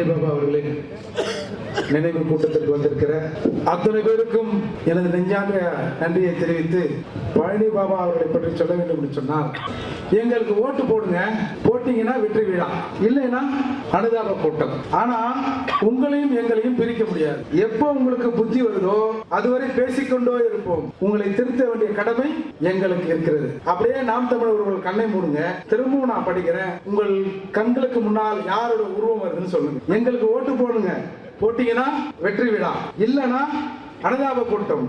பழனி பாபா அவர்களின் நினைவு கூட்டத்திற்கு வந்திருக்கிற அத்தனை பேருக்கும் எனது நெஞ்சார்ந்த நன்றியை தெரிவித்து, பழனி பாபா அவர்களை பற்றி சொல்ல வேண்டும் என்று சொன்னால், எங்களுக்கு ஓட்டு போடுங்க, போட்டீங்கன்னா வெற்றி விழா, இல்லைன்னா அனுதாப கூட்டம். ஆனா உங்களையும் எங்களையும் பிரிக்க முடியாது. எப்போ உங்களுக்கு புத்தி வருதோ அதுவரை பேசிக்கொண்டோ இருப்போம். உங்களை திருத்த வேண்டிய கடமை எங்களுக்கு இருக்கிறது. அப்படியே நாம் தமிழர்கள் கண்ணை மூடுங்க, திரும்பவும் நான் படிக்கிறேன். உங்கள் கண்களுக்கு முன்னால் யாரோட உருவம் வருதுன்னு சொல்லுங்க. எங்களுக்கு ஓட்டு போடுங்க, போட்டீங்கன்னா வெற்றி விழா, இல்லைன்னா அனுதாப கூட்டம்.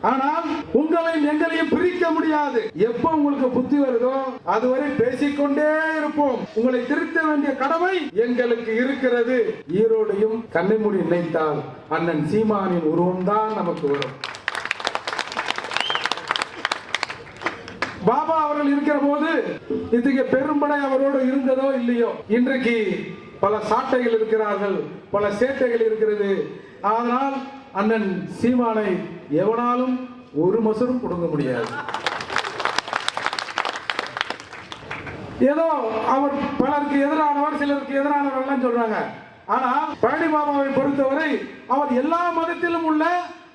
ஆனால் உங்களையும் எங்களையும் பிரிக்க முடியாது. எப்ப உங்களுக்கு புத்தி வருதோ அதுவரை பேசிக்கொண்டே இருப்போம். உங்களை திருத்த வேண்டிய கடமை எங்களுக்கு இருக்கிறது. ஈரோடையும் கண்ணை மூடி நினைத்தால் அண்ணன் சீமானின் உருவம் தான் நமக்கு வரும். பாபா அவர்கள் இருக்கிற போது இத்தகைய பெரும்படை அவரோடு இருந்ததோ இல்லையோ, இன்றைக்கு பல சாட்டைகள் இருக்கிறார்கள், பல சேட்டைகள் இருக்கிறது. அதனால் அண்ணன் சீமானை எவனாலும் ஒரு மசரும் கொடுக்க முடியாது. ஏதோ அவர் பலருக்கு எதிரானவர், சிலருக்கு எதிரானவர் சொல்றாங்க. ஆனா பழனி பாபாவை பொறுத்தவரை அவர் எல்லா மதத்திலும் உள்ள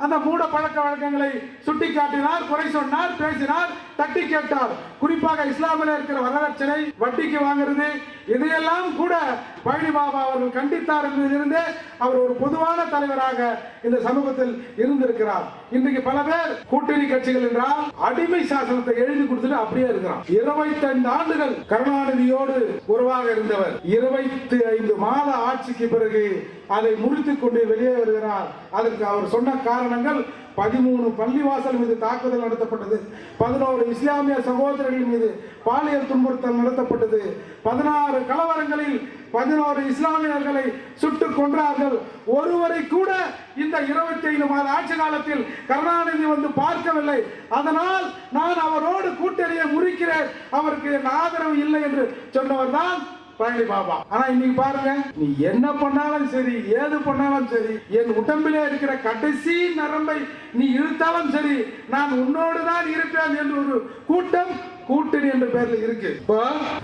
அந்த மூட பழக்க வழக்கங்களை சுட்டி காட்டினார், குறை சொன்னார், பேசினார், தட்டி கேட்டார். குறிப்பாக இஸ்லாமில் இருக்கிற வரதட்சணை, வட்டிக்கு வாங்குறது, இதையெல்லாம் கூட பழனி பாபா அவர்கள் கண்டித்தார் என்பதிலிருந்தே அவர் ஒரு பொதுவான தலைவராக இந்த சமூகத்தில் இருந்திருக்கிறார். இன்றைக்கு பல பேர் கூட்டணி கட்சிகள் என்றால் அடிமை சாசனத்தை எழுதி கொடுத்துட்டு அப்படியே இருக்கிறார். 25 ஆண்டுகள் கருணாநிதியோடு உறவாக இருந்தவர் 25 மாத ஆட்சிக்கு பிறகு அதை முறித்துக் கொண்டு வெளியே வருகிறார். அதற்கு அவர் சொன்ன காரணங்கள்: 13 பள்ளிவாசல் மீது தாக்குதல் நடத்தப்பட்டது, 11 இஸ்லாமிய சகோதரர்கள் மீது பாலியல் துன்புறுத்தல் நடத்தப்பட்டது, 16 கலவரங்களில் 11 இஸ்லாமியர்களை சுட்டுக் கொன்றார்கள். ஒருவரை கூட இந்த 25 மாத ஆட்சி காலத்தில் கருணாநிதி வந்து பார்க்கவில்லை. அதனால் நான் அவரோடு கூட்டணியை முறிக்கிறேன், அவருக்கு ஆதரவு இல்லை என்று சொன்னவர் தான் பழனி பாபா. ஆனா இன்னைக்கு பாருங்க, நீ என்ன பண்ணாலும் சரி, ஏது பண்ணாலும் சரி, என் உடம்பிலே இருக்கிற கடைசி நரம்பை நீ இழுத்தாலும் சரி, நான் உன்னோடு தான் இருப்பேன் என்று ஒரு கூட்டம் கூட்டணி என்ற பெயரில் இருக்கு.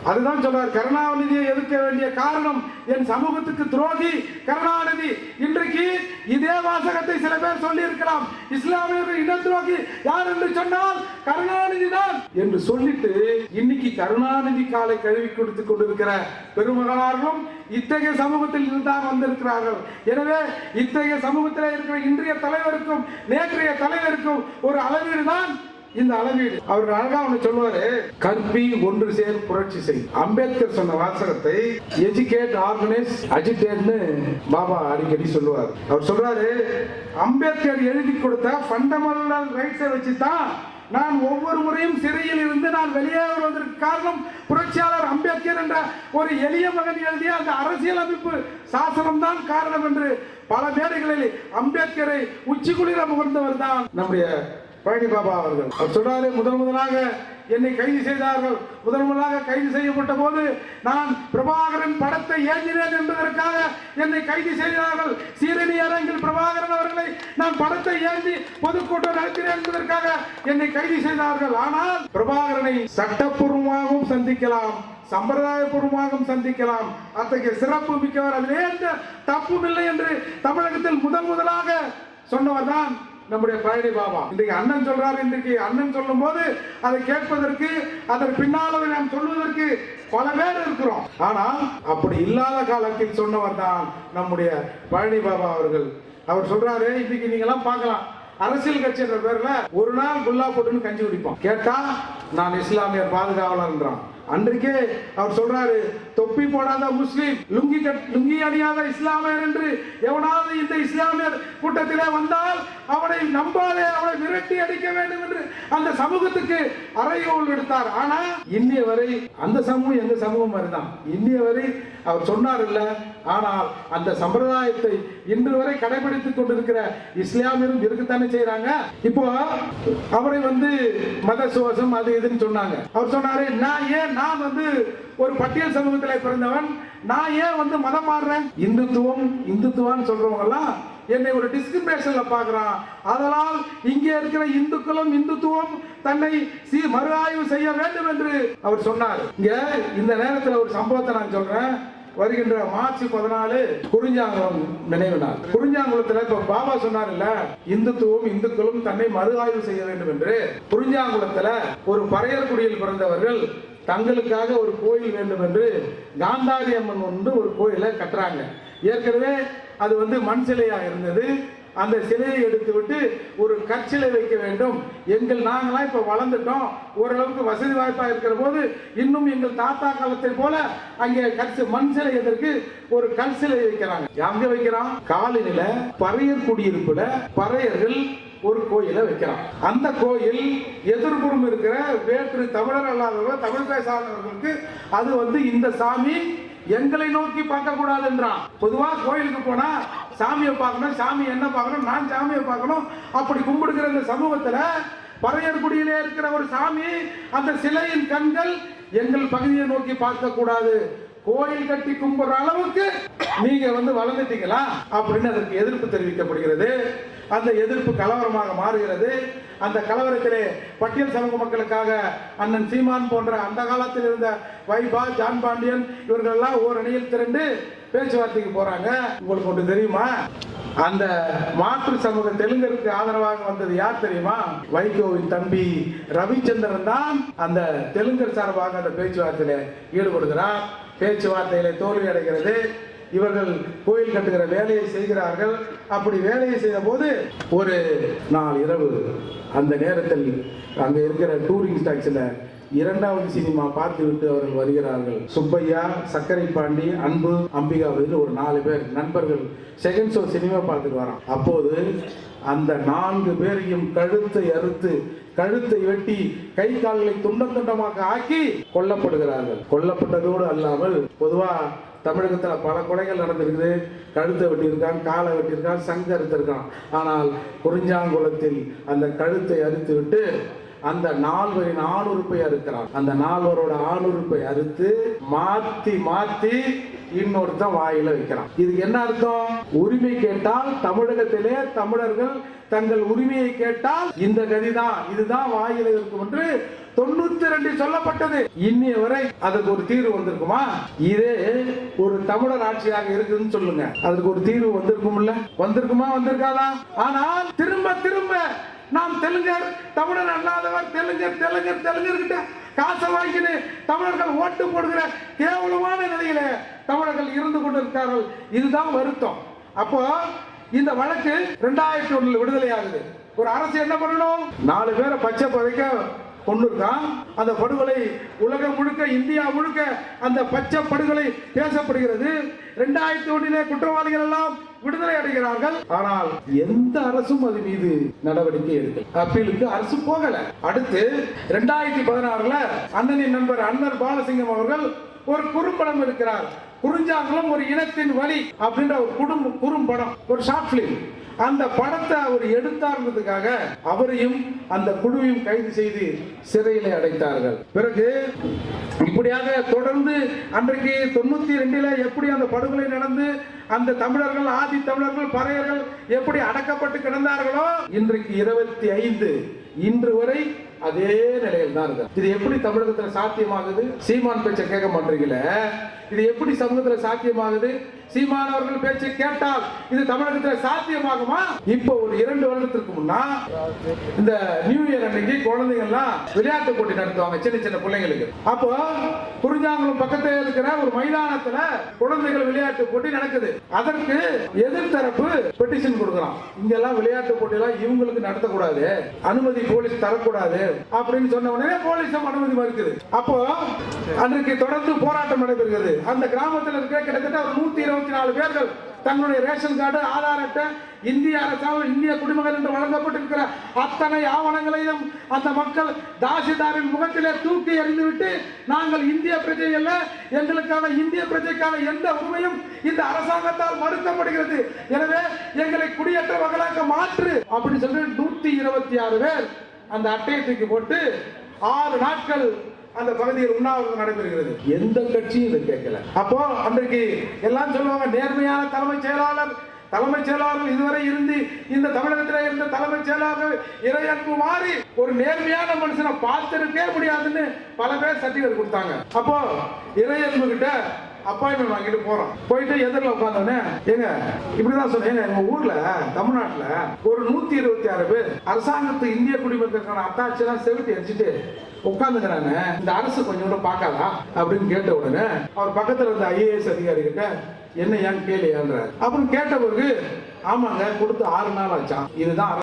அதுதான் சொல்றார், கருணாநிதியை எதிர்க்க வேண்டிய காரணம் என் சமூகத்துக்கு துரோகி கருணாநிதி. இன்றைக்கு இதே வாசகத்தை சில பேர் சொல்லி இருக்கலாம், இஸ்லாமியர்கள் இன துரோகி யார் என்று சொன்னால் கருணாநிதி தான் என்று சொல்லிட்டு, இன்னைக்கு கருணாநிதி காலை கழுவி கொடுத்துக் கொண்டிருக்கிற பெருமகனார்களும் இத்தகைய சமூகத்தில் இருந்தால் வந்திருக்கிறார்கள். எனவே இத்தகைய சமூகத்தில் இருக்கிற இன்றைய தலைவருக்கும் நேற்றைய தலைவருக்கும் ஒரு அளவீடு தான் இந்த அளவீடு. அவர் அழகா ஒண்ணு சொல்லுவாரு, கற்பி ஒன்று சேர் புரட்சி செய். அம்பேத்கர் சொன்ன வாசகத்தை எஜுகேட், ஆர்கனைஸ், அஜிடேட்னு பாபா அடிக்கடி சொல்லுவார். அவர் சொல்றாரு, அம்பேத்கர் எழுதி கொடுத்த ஃபண்டமெண்டல் ரைட்ஸை வச்சு தான் நான் ஒவ்வொரு முறையும் சிறையில் இருந்து நான் வெளியே வருவதற்கு காரணம் புரட்சியாளர் அம்பேத்கர் என்ற ஒரு எளிய மகன் எழுதிய அந்த அரசியல் அமைப்பு சாசனம் தான் காரணம் என்று பல மேடைகளில் அம்பேத்கரை உச்சி குளிர முகர்ந்தவர் தான் நம்முடைய பழனி பாபா அவர்கள். அவர் சொல்றாரு, முதலாக என்னை கைது செய்தார்கள். முதலாக கைது செய்யப்பட்ட போது நான் பிரபாகரன் படத்தை ஏற்றினேன் என்பதற்காக என்னை கைது செய்தார்கள். சீரணி அரங்கில் பிரபாகரன் அவர்களை நான் படத்தை ஏந்தி பொதுக்கூட்டம் நடத்தினேன் என்பதற்காக என்னை கைது செய்தார்கள். ஆனால் பிரபாகரனை சட்டப்பூர்வமாகவும் சந்திக்கலாம், சம்பிரதாயபூர்வமாகவும் சந்திக்கலாம், அத்தகைய சிறப்பு மிக்கவர், அதிலே எந்த தப்பும் இல்லை என்று தமிழகத்தில் முதலாக சொன்னவர் தான் நம்முடைய பழனி பாபா. இன்றைக்கு அண்ணன் சொல்றாரு, இன்றைக்கு அண்ணன் சொல்லும் போது அதை கேட்பதற்கு, அதற்கு பின்னால் நாம் சொல்வதற்கு பல பேர் இருக்கிறோம். ஆனால் அப்படி இல்லாத காலத்தில் சொன்னவர் தான் நம்முடைய பழனி பாபா அவர்கள். அவர் சொல்றாரு, இன்னைக்கு நீங்க எல்லாம் பார்க்கலாம், அரசியல் கட்சி என்ற பேர்ல ஒரு நாள் குல்லா போட்டுன்னு கஞ்சி குடிப்போம். கேட்டா நான் இஸ்லாமியர் பாதுகாவலர். அன்றைக்கே அவர் சொல்றாரு, தொப்பி போடாத முஸ்லீம், லுங்கி அணியாத இஸ்லாமியர் என்று எவனாவது இந்த இஸ்லாமியர் கூட்டத்திலே வந்தால் அவனை நம்பாதே, அவனை விரட்டி அடிக்க வேண்டும் என்று அந்த சமூகத்துக்கு அறைகோல் எடுத்தார். ஆனா இன்னைய வரை அந்த சமூகம் எங்க சமூகம் மாதிரிதான். இன்னைய வரை அவர் சொன்னார் இல்ல, ஆனால் அந்த சம்பிரதாயத்தை இன்று வரை கடைபிடித்துக் கொண்டிருக்கிற இஸ்லாமியரும் இருக்கத்தானே செய்யறாங்க. இப்போ அவரை வந்து மத சுவாசம் அது இதுன்னு சொன்னாங்க. அவர் சொன்னாரு, நான் வந்து ஒரு பட்டியல் சமூகத்தில் பிறந்தவன், நான் ஏன் வந்து மதம் மாறுறேன்? இந்துத்துவம் சொல்றவங்க எல்லாம் என்னை ஒரு டிஸ்கிரிமினேஷன்ல பார்க்கிறான். அதனால் இங்கே இருக்கிற இந்துக்களும் இந்துத்துவம் தன்னை மறு ஆய்வு செய்ய வேண்டும் என்று அவர் சொன்னார். இங்க இந்த நேரத்தில் ஒரு சம்பவத்தை நான் சொல்றேன். வருகின்ற மார்ச் 14 குறிஞ்சாங்குளம் நினைவு நாள். குறிஞ்சாங்குளத்துல இப்ப பாபா சொன்னார்ல, இந்துத்துவம் இந்துக்களும் தன்னை மறு ஆய்வு செய்ய வேண்டும் என்று. குறிஞ்சாங்குளத்துல ஒரு பறையர் குடியில் பிறந்தவர்கள் தங்களுக்காக ஒரு கோயில் வேண்டும் என்று காந்தாரி அம்மன் ஒன்று ஒரு கோயிலை கட்டுறாங்க. ஏற்கனவே அது மண் சிலையா இருந்தது. அந்த சிலையை எடுத்து விட்டு ஒரு கற்சிலை வைக்க வேண்டும். நாங்களாம் இப்ப வளர்ந்துட்டோம், ஓரளவுக்கு வசதி வாய்ப்பா இருக்கிற போது இன்னும் எங்கள் தாத்தா காலத்தை போல அங்கே மண் சிலை எதற்கு ஒரு கல் சிலை வைக்கிறாங்க. அங்க வைக்கிறான் காலனில பறையர் குடியிருப்புல பறையர்கள் ஒரு கோயிலை வைக்கிறான். அந்த கோயில் எதிர்ப்புறம் இருக்கிற வேற்று தமிழர் அல்லாதவர்கள், தமிழ் பேசாதவர்களுக்கு அது இந்த சாமி எங்களை நோக்கி பார்க்க கூடாது என்றான். பொதுவா கோயிலுக்கு போனா சாமியை பார்க்கணும், சாமி என்ன பார்க்கணும், நான் சாமியை பார்க்கணும். அப்படி கும்பிடுகிற இந்த சமூகத்துல பறையர் குடியிலே இருக்கிற ஒரு சாமி, அந்த சிலையின் கண்கள் எங்கள் பகுதியை நோக்கி பார்க்க கூடாது, கோயில் கட்டி கும்பிடுற அளவுக்கு நீங்க வளர்ந்துட்டீங்களா அப்படின்னு அதற்கு எதிர்ப்பு தெரிவிக்கப்படுகிறது. அந்த எதிர்ப்பு கலவரமாக மாறுகிறது. அந்த கலவரத்திலே பட்டியல் சமூக மக்களுக்காக அண்ணன் சீமான் போன்ற அந்த காலத்தில் இருந்த வைபா, ஜான் பாண்டியன் இவர்கள் எல்லாம் ஓர் அணியில் திரண்டு பேச்சுவார்த்தைக்கு போறாங்க. உங்களுக்கு ஒன்று தெரியுமா? அந்த மாற்று சமூக தெலுங்கருக்கு ஆதரவாக வந்தது யார் தெரியுமா? வைகோவின் தம்பி ரவிச்சந்திரன் தான் அந்த தெலுங்கர் சார்பாக அந்த பேச்சுவார்த்தையில ஈடுபடுகிறார். பேச்சுவார்த்தையில தோல்வி அடைகிறது. இவர்கள் கோயில் கட்டுகிற வேலையை செய்கிறார்கள். அப்படி வேலையை செய்த போது ஒரு நாள் இரவு அந்த நேரத்தில் அங்க இருக்கிற டூரிங் டாக்ஸில இரண்டாவது சினிமா பார்த்து விட்டு அவர்கள் வருகிறார்கள். சுப்பையா, சக்கரை பாண்டி, அன்பு, அம்பிகா ஒரு 4 பேர் நண்பர்கள் செகண்ட் ஷோ சினிமா பார்த்துட்டு வரான். அப்போது அந்த 4 பேரையும் கழுத்தை அறுத்து, கழுத்தை வெட்டி, கை கால்களை துண்டம் துண்டமாக ஆக்கி கொல்லப்படுகிறார்கள். கொல்லப்பட்டதோடு அல்லாமல் பொதுவா தமிழகத்தில் பல கொலைகள் நடந்திருக்குது. கழுத்தை வெட்டியிருக்கான், காலை வெட்டியிருக்கான், சங்க அறுத்திருக்கான். ஆனால் குறிஞ்சாங்குளத்தில் அந்த கழுத்தை அறுத்து விட்டு அந்த 4 ஆணுறுப்பை அறுக்கிறான். அந்த 4 ஆணுறுப்பை அறுத்து மாத்தி மாத்தி இன்னொருத்தன் வாயில வைக்கிறான். இது என்ன அர்த்தம்? உரிமை கேட்டால் தமிழகத்திலே தமிழர்கள் தங்கள் உரிமையை கேட்டால் இந்த கதிதான், இதுதான் வாயில இருக்கும் என்று 92 சொல்லப்பட்டது. இன்னைய வரை அதுக்கு ஒரு தீர்வு வந்திருக்குமா? இதே ஒரு தமிழர் ஆட்சியாக இருக்குன்னு சொல்லுங்க, அதுக்கு ஒரு தீர்வு வந்திருக்கும்ல? வந்திருக்குமா? வந்திருக்காதா? ஆனால் திரும்ப திரும்ப நாம் தெலுங்கர், தமிழர் அல்லாதவர், தெலுங்கர்கிட்ட காசை வாங்கிட்டு தமிழர்கள் ஓட்டு போடுகிற கேவலமான நிலையில தமிழர்கள் இருந்து கொண்டிருக்கிறார்கள். இதுதான் வருத்தம். அப்போ இந்த வழக்கு 2001 விடுதலை ஆகுது. ஒரு அரசு என்ன பண்ணணும்? 4 பேரை பச்சை பதைக்க கொண்டு இருக்கான். அந்த படுகொலை உலகம் முழுக்க, இந்தியா முழுக்க அந்த பச்சை படுகொலை பேசப்படுகிறது. 2001 குற்றவாளிகள் எல்லாம் விடுதலை அடைகிறார்கள். ஆனால் எந்த அரசும் அது மீது நடவடிக்கை எடுக்கல. அப்பீலுக்கு அரசு போகல. அடுத்து 2016 அண்ணனின் நண்பர் அன்னர் பாலசிங்கம் அவர்கள் ஒரு குறும்படம் எடுக்கிறார். குறிஞ்சாங்குளம் ஒரு இனத்தின் வழி அப்படின்ற ஒரு குறும்படம், ஒரு ஷார்ட் பிலிம். அந்த படத்தை அவர் எடுத்தார்ன்றதுக்காக அவரையும் அந்த குழுவையும் கைது செய்து சிறையிலே அடைத்தார்கள். பிறகு இப்படியாக தொடர்ந்து அன்றைக்கு 92 எப்படி அந்த படுகொலை நடந்து அந்த தமிழர்கள், ஆதி தமிழர்கள், பறையர்கள் எப்படி அடக்கப்பட்டு கிடந்தார்களோ, இன்றைக்கு 25 இன்று வரை அதே நிலையில் தான் இருக்கு. இது எப்படி தமிழகத்துல சாத்தியமாகுது? சீமான் பேச்சை கேட்க மாட்டீங்களே, இது எப்படி சமூகத்துல சாத்தியமாகுது? சீமான் அவர்கள் பேச்சை கேட்டால் இது தமிழகத்தில் சாத்தியமாகுமா? இப்போ ஒரு 2 வருடத்திற்கு முன்னா இந்த நியூ இயர் அன்னைக்கு குழந்தைங்க எல்லாம் விளையாட்டு போட்டி நடத்துவாங்க, சின்ன சின்ன பிள்ளைங்களுக்கு. அப்போ குறிஞ்சாங்குளம் பக்கத்தில் இருக்கிற ஒரு மைதானத்துல குழந்தைகள் விளையாட்டு போட்டி நடக்குது. அதற்கு எதிர்த்தரப்பு பெட்டிஷன் கொடுக்குறான். இங்கெல்லாம் விளையாட்டு போட்டி எல்லாம் இவங்களுக்கு நடத்தக்கூடாது, அனுமதி போலீஸ் தரக்கூடாது அப்படின்னு சொன்ன உடனே போலீஸும் அனுமதி மறுக்குது. அப்போ அன்றைக்கு தொடர்ந்து போராட்டம் நடைபெறுகிறது. அந்த கிராமத்தில் இருக்கிற கிட்டத்தட்ட ஒரு 124 பேர்கள் தங்களுடைய ரேஷன் கார்டு, ஆதார் அட்டை, இந்திய அரசால் இந்திய குடிமகன் என்று வழங்கப்பட்டிருக்கிற அத்தனை ஆவணங்களையும் அந்த மக்கள் தாசில்தாரின் முகத்திலே தூக்கி எறிந்துவிட்டு, நாங்கள் இந்திய பிரஜை அல்ல, எங்களுக்கான இந்திய பிரஜைக்கான எந்த உரிமையும் இந்த அரசாங்கத்தால் மறுக்கப்படுகிறது, எனவே எங்களை குடியேற்ற வகலாக்க மாற்று அப்படின்னு சொல்லி 126 பேர் அந்த அட்டையை தூக்கி போட்டு 6 நாட்கள் அந்த பகுதியில் உண்ணாவிரதம் நடைபெறுகிறது. எந்த கட்சியும் இதை கேட்கல. அப்போ அன்றைக்கு எல்லாம் சொல்லுவாங்க, நேர்மையான தலைமைச் செயலாளர்கள் இதுவரை இருந்து இந்த தமிழகத்தில் இருந்த தலைமைச் செயலாளர்கள் இறையன்பு மாறி ஒரு நேர்மையான மனுஷனை பார்த்திருக்கே முடியாதுன்னு பல பேர் சர்டிபிகேட் கொடுத்தாங்க. அப்போ இறையன்பு கிட்ட அப்பாயின்மெண்ட் வாங்கிட்டு போறோம். போயிட்டு எதிரில் உட்காந்தோடனே ஏங்க இப்படிதான் சொன்னேன், எங்க ஊர்ல தமிழ்நாட்டுல ஒரு 126 பேர் அரசாங்கத்து இந்திய குடிமக்களுக்கான அத்தாட்சியெல்லாம் செவிட்டு அடிச்சுட்டு உட்காந்துக்கிறாங்க, இந்த அரசு கொஞ்சம் கூட பார்க்காதா அப்படின்னு கேட்ட உடனே அவர் பக்கத்துல இருந்த IAS அதிகாரி கிட்ட என்ன ஏன் கேள்வி ஏன்றார். அப்புறம் கேட்ட பிறகு ஆமாங்க கொடுத்து 6 நாள் ஆச்சான், இதுதான்